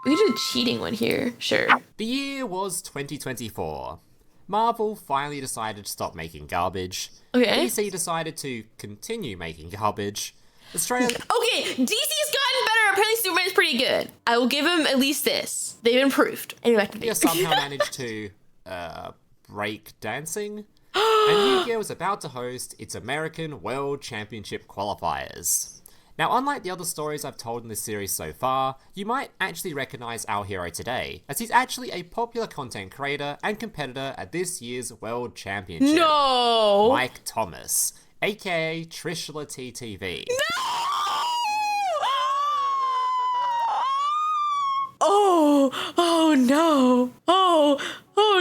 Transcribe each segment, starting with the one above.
We did a cheating one here, sure. The year was 2024. Marvel finally decided to stop making garbage. Okay. DC decided to continue making garbage. Australia... Okay, DC's gotten better. Apparently Superman's pretty good. I will give him at least this. They've improved. Anyway, back to me. somehow managed to break dancing. And Yu-Gi-Oh! Was about to host its American World Championship qualifiers. Now, unlike the other stories I've told in this series so far, you might actually recognise our hero today, as he's actually a popular content creator and competitor at this year's World Championship. No! Mike Thomas, aka Trishula TTV. Oh no. Oh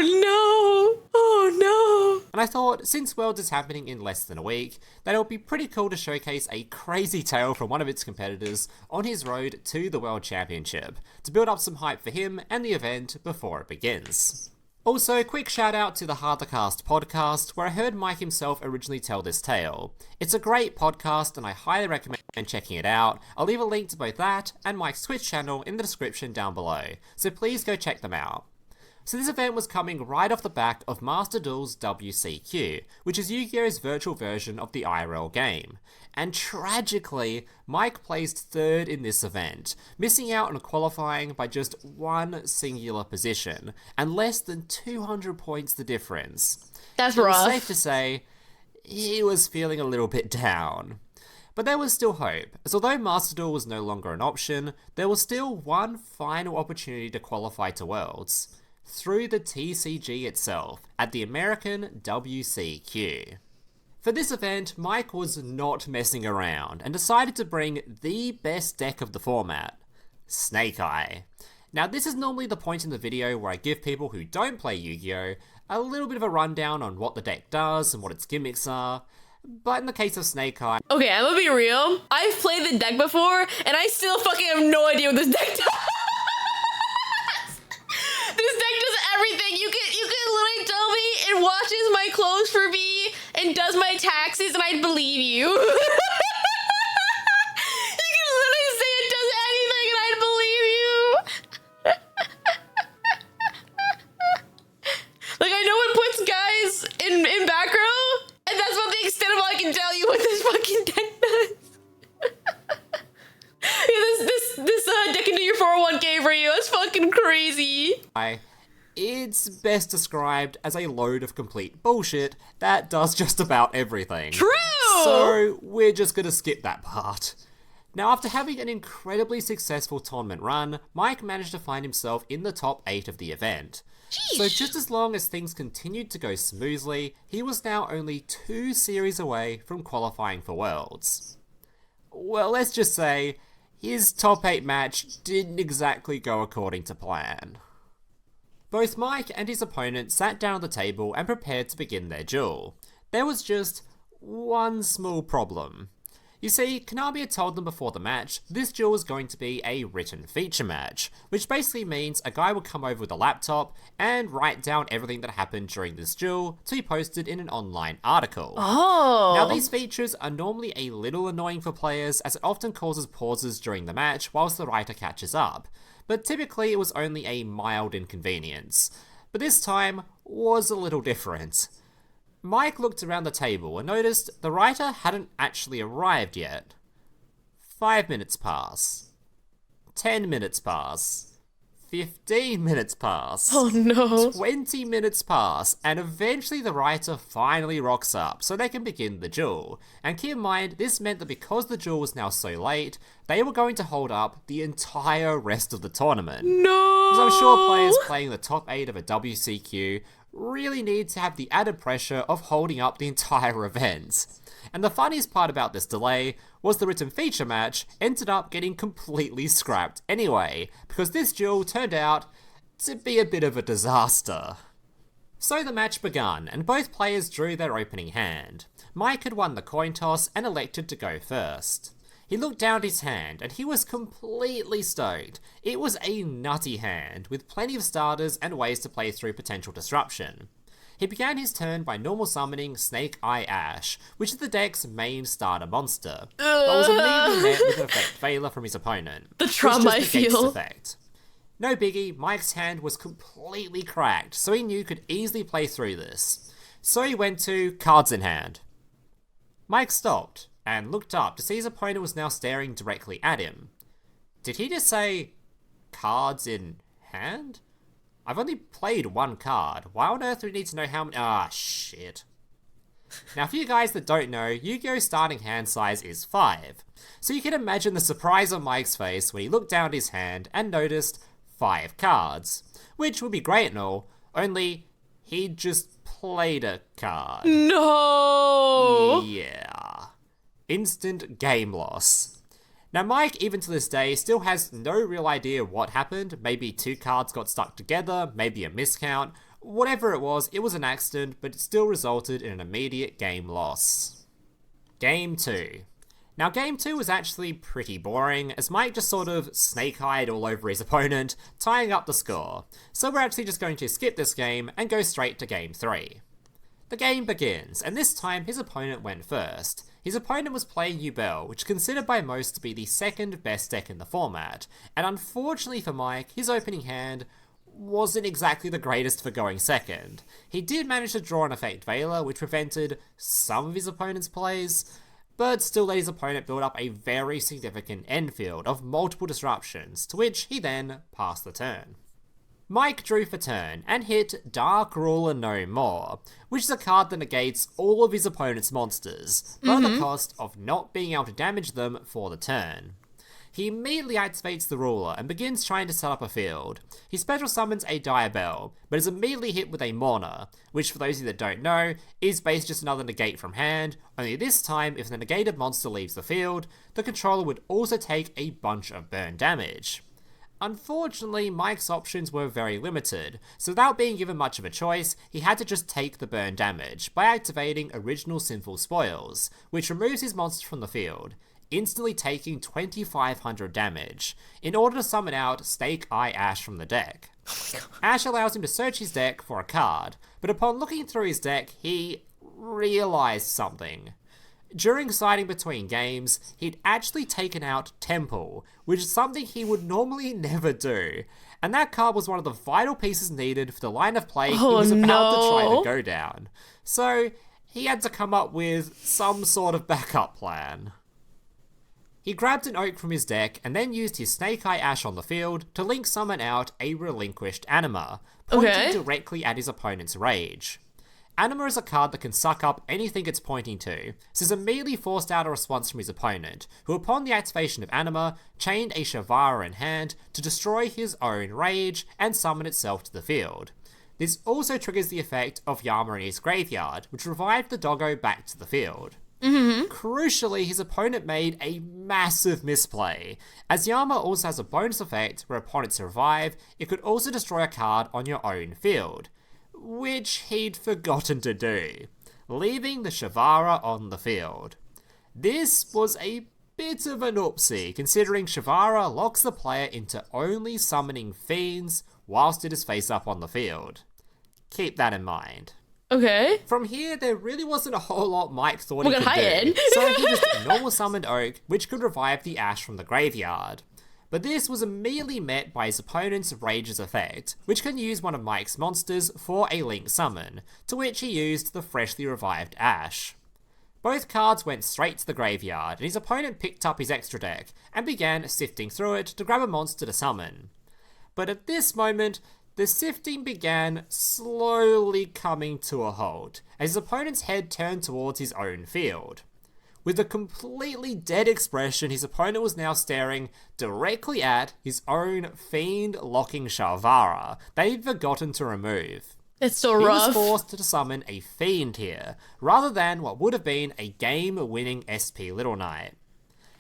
no. Oh no. And I thought, since Worlds is happening in less than a week, that it would be pretty cool to showcase a crazy tale from one of its competitors on his road to the World Championship, to build up some hype for him and the event before it begins. Also, quick shout out to the Hardercast podcast, where I heard Mike himself originally tell this tale. It's a great podcast and I highly recommend checking it out. I'll leave a link to both that and Mike's Twitch channel in the description down below, so please go check them out. So this event was coming right off the back of Master Duel's WCQ, which is Yu-Gi-Oh's virtual version of the IRL game. And tragically, Mike placed third in this event, missing out on qualifying by just one singular position, and less than 200 points the difference. That's rough. It's safe to say, he was feeling a little bit down. But there was still hope, as although Master Duel was no longer an option, there was still one final opportunity to qualify to Worlds, through the TCG itself, at the American WCQ. For this event, Mike was not messing around, and decided to bring the best deck of the format, Snake Eye. Now this is normally the point in the video where I give people who don't play Yu-Gi-Oh! A little bit of a rundown on what the deck does and what its gimmicks are, but in the case of Snake Eye... Okay, I'm gonna be real. I've played the deck before, and I still fucking have no idea what this deck does. This deck does everything. You can literally tell me it washes my clothes for me and does my taxes, and I'd believe you. You can literally say it does anything, and I'd believe you. Like, I know it puts guys in back row, and that's about the extent of all I can tell you what this fucking deck does. Yeah, this deck into your 401k for you. That's fucking crazy. It's best described as a load of complete bullshit that does just about everything. True! So we're just gonna skip that part. Now, after having an incredibly successful tournament run, Mike managed to find himself in the top 8 of the event. Jeez. So just as long as things continued to go smoothly, he was now only 2 series away from qualifying for Worlds. Well, let's just say, his top 8 match didn't exactly go according to plan. Both Mike and his opponent sat down at the table and prepared to begin their duel. There was just one small problem. You see, Konami had told them before the match, this duel was going to be a written feature match, which basically means a guy would come over with a laptop and write down everything that happened during this duel to be posted in an online article. Oh. Now these features are normally a little annoying for players, as it often causes pauses during the match whilst the writer catches up, but typically it was only a mild inconvenience. But this time was a little different. Mike looked around the table and noticed the writer hadn't actually arrived yet. 5 minutes pass. 10 minutes pass. 15 minutes pass. Oh no. 20 minutes pass, and eventually the writer finally rocks up so they can begin the duel. And keep in mind, this meant that because the duel was now so late, they were going to hold up the entire rest of the tournament. No. Because I'm sure players playing the top 8 of a WCQ really need to have the added pressure of holding up the entire event. And the funniest part about this delay was the written feature match ended up getting completely scrapped anyway, because this duel turned out to be a bit of a disaster. So the match began, and both players drew their opening hand. Mike had won the coin toss and elected to go first. He looked down at his hand, and he was completely stoked. It was a nutty hand, with plenty of starters and ways to play through potential disruption. He began his turn by normal summoning Snake Eye Ash, which is the deck's main starter monster, but was immediately met with an effect failure from his opponent. The trauma I Which just negates feel. its effect. No biggie, Mike's hand was completely cracked, so he knew he could easily play through this. So he went to cards in hand. Mike stopped and looked up to see his opponent was now staring directly at him. Did he just say cards in hand? I've only played one card. Why on earth do we need to know how many? Ah, shit. Now, for you guys that don't know, Yu-Gi-Oh! Starting hand size is 5. So you can imagine the surprise on Mike's face when he looked down at his hand and noticed 5 cards. Which would be great and all, only he just played a card. No! Yeah. Instant game loss. Now Mike, even to this day, still has no real idea what happened. Maybe 2 cards got stuck together, maybe a miscount. Whatever it was an accident, but it still resulted in an immediate game loss. Game 2. Now Game 2 was actually pretty boring, as Mike just sort of snake-eyed all over his opponent, tying up the score. So we're actually just going to skip this game and go straight to Game 3. The game begins, and this time his opponent went first. His opponent was playing Yubel, which is considered by most to be the second best deck in the format, and unfortunately for Mike, his opening hand wasn't exactly the greatest for going second. He did manage to draw an Effect Veiler, which prevented some of his opponent's plays, but still let his opponent build up a very significant end field of multiple disruptions, to which he then passed the turn. Mike drew for turn and hit Dark Ruler No More, which is a card that negates all of his opponent's monsters, but at the cost of not being able to damage them for the turn. He immediately activates the ruler and begins trying to set up a field. He special summons a Diabell, but is immediately hit with a Morna, which for those of you that don't know, is basically just another negate from hand, only this time if the negated monster leaves the field, the controller would also take a bunch of burn damage. Unfortunately, Mike's options were very limited, so without being given much of a choice, he had to just take the burn damage by activating Original Sinful Spoils, which removes his monster from the field, instantly taking 2500 damage, in order to summon out Snake Eye Ash from the deck. Ash allows him to search his deck for a card, but upon looking through his deck, he realized something. During siding between games, he'd actually taken out Temple, which is something he would normally never do, and that card was one of the vital pieces needed for the line of play he was about to try to go down. So, he had to come up with some sort of backup plan. He grabbed an Oak from his deck and then used his Snake Eye Ash on the field to link summon out a Relinquished Anima, pointing directly at his opponent's rage. Anima is a card that can suck up anything it's pointing to, so he's immediately forced out a response from his opponent, who upon the activation of Anima, chained a Shavara in hand to destroy his own rage and summon itself to the field. This also triggers the effect of Yama in his graveyard, which revived the doggo back to the field. Crucially, his opponent made a massive misplay, as Yama also has a bonus effect where upon its revive, it could also destroy a card on your own field, which he'd forgotten to do, leaving the Shavara on the field. This was a bit of an oopsie, considering Shavara locks the player into only summoning fiends whilst it is face up on the field. Keep that in mind. Okay. From here, there really wasn't a whole lot Mike thought he could do, so he just normal summoned Oak, which could revive the Ash from the graveyard. But this was immediately met by his opponent's Rage's effect, which can use one of Mike's monsters for a link summon, to which he used the freshly revived Ash. Both cards went straight to the graveyard, and his opponent picked up his extra deck and began sifting through it to grab a monster to summon. But at this moment, the sifting began slowly coming to a halt, as his opponent's head turned towards his own field. With a completely dead expression, his opponent was now staring directly at his own fiend-locking Shavara that he'd forgotten to remove. It's so rough. He was forced to summon a fiend here, rather than what would have been a game-winning SP Little Knight.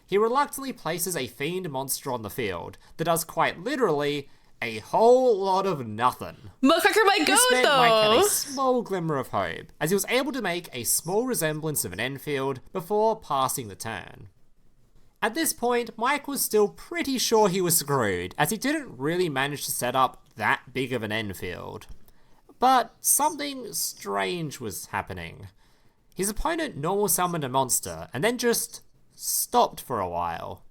He reluctantly places a fiend monster on the field that does quite literally a whole lot of nothing. Motherfucker might go, this meant though. Mike had a small glimmer of hope, as he was able to make a small resemblance of an end field before passing the turn. At this point, Mike was still pretty sure he was screwed, as he didn't really manage to set up that big of an end field. But something strange was happening. His opponent normal summoned a monster, and then just stopped for a while.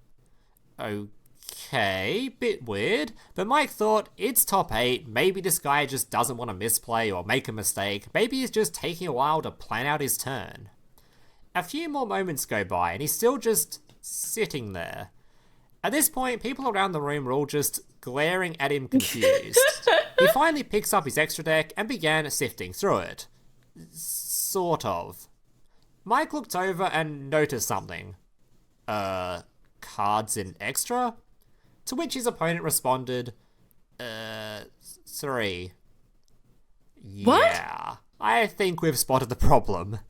okay, bit weird, but Mike thought it's top 8, maybe this guy just doesn't want to misplay or make a mistake, maybe he's just taking a while to plan out his turn. A few more moments go by and he's still just sitting there. At this point, people around the room were all just glaring at him confused. He finally picks up his extra deck and began sifting through it. Sort of. Mike looked over and noticed something. Cards in extra? To which his opponent responded, 3. What? Yeah, I think we've spotted the problem.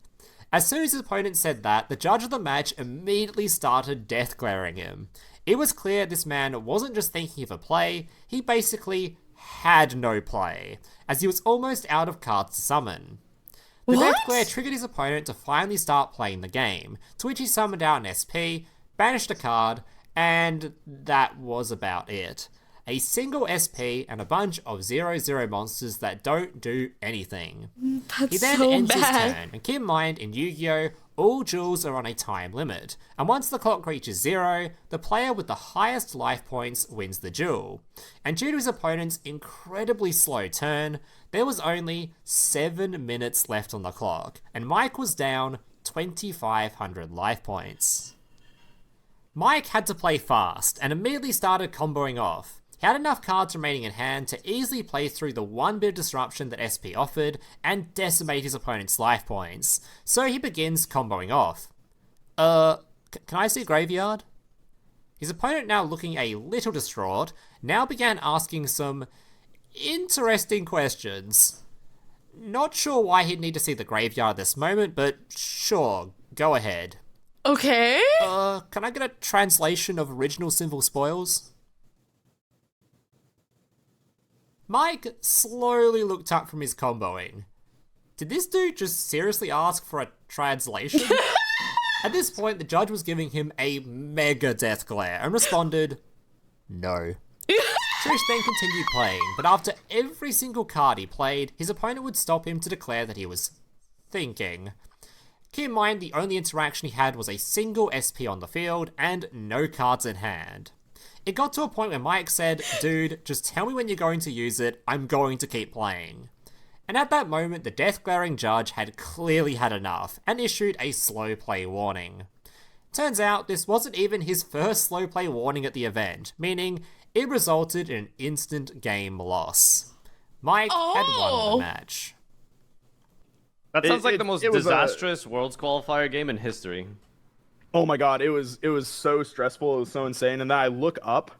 As soon as his opponent said that, the judge of the match immediately started death glaring him. It was clear this man wasn't just thinking of a play, he basically had no play, as he was almost out of cards to summon. The death glare triggered his opponent to finally start playing the game, to which he summoned out an SP, banished a card, and that was about it. A single SP and a bunch of 0/0 monsters that don't do anything. That's He then so ends his bad. turn, and keep in mind, in Yu-Gi-Oh!, all duels are on a time limit, and once the clock reaches 0, the player with the highest life points wins the duel. And due to his opponent's incredibly slow turn, there was only 7 minutes left on the clock, and Mike was down 2,500 life points. Mike had to play fast, and immediately started comboing off. He had enough cards remaining in hand to easily play through the 1 bit of disruption that SP offered and decimate his opponent's life points, so he begins comboing off. Can I see Graveyard? His opponent, now looking a little distraught, now began asking some interesting questions. Not sure why he'd need to see the Graveyard at this moment, but sure, go ahead. Okay. Can I get a translation of original Sinful Spoils? Mike slowly looked up from his comboing. Did this dude just seriously ask for a translation? At this point, the judge was giving him a mega death glare and responded, no. Trish then continued playing, but after every single card he played, his opponent would stop him to declare that he was thinking. Keep in mind, the only interaction he had was a single SP on the field and no cards in hand. It got to a point where Mike said, dude, just tell me when you're going to use it, I'm going to keep playing. And at that moment, the death glaring judge had clearly had enough and issued a slow play warning. Turns out, this wasn't even his first slow play warning at the event, meaning it resulted in an instant game loss. Mike had won the match. That sounds like the most disastrous a... Worlds Qualifier game in history. Oh my god, it was so stressful, it was so insane. And then I look up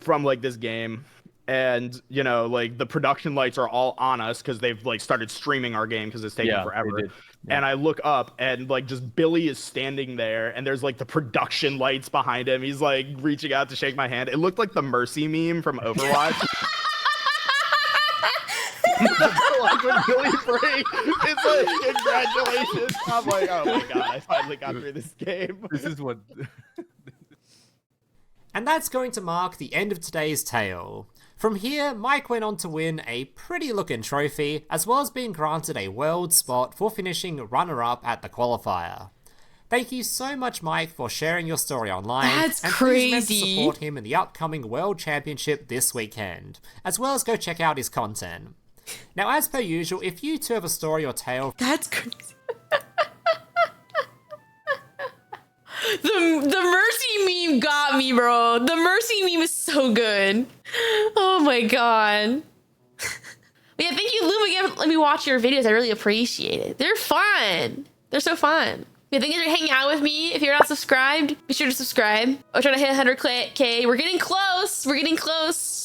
from like this game and, you know, like the production lights are all on us because they've like started streaming our game because it's taking forever. Yeah. And I look up and like just Billy is standing there and there's like the production lights behind him. He's like reaching out to shake my hand. It looked like the Mercy meme from Overwatch. Like when Billy Frey, it's like, congratulations. I'm like, oh my god, I finally got through this game. This is what... And that's going to mark the end of today's tale. From here, Mike went on to win a pretty looking trophy, as well as being granted a world spot for finishing runner-up at the qualifier. Thank you so much, Mike, for sharing your story online. That's and crazy. Please remember to support him in the upcoming World Championship this weekend, as well as go check out his content. Now, as per usual, if you too have a story or tale... That's crazy. The Mercy meme got me, bro. The Mercy meme is so good. Oh my god. Yeah, thank you, Loom, again. Let me watch your videos. I really appreciate it. They're fun. They're so fun. Yeah, thank you for hanging out with me. If you're not subscribed, be sure to subscribe. I'm trying to hit 100K. We're getting close. We're getting close.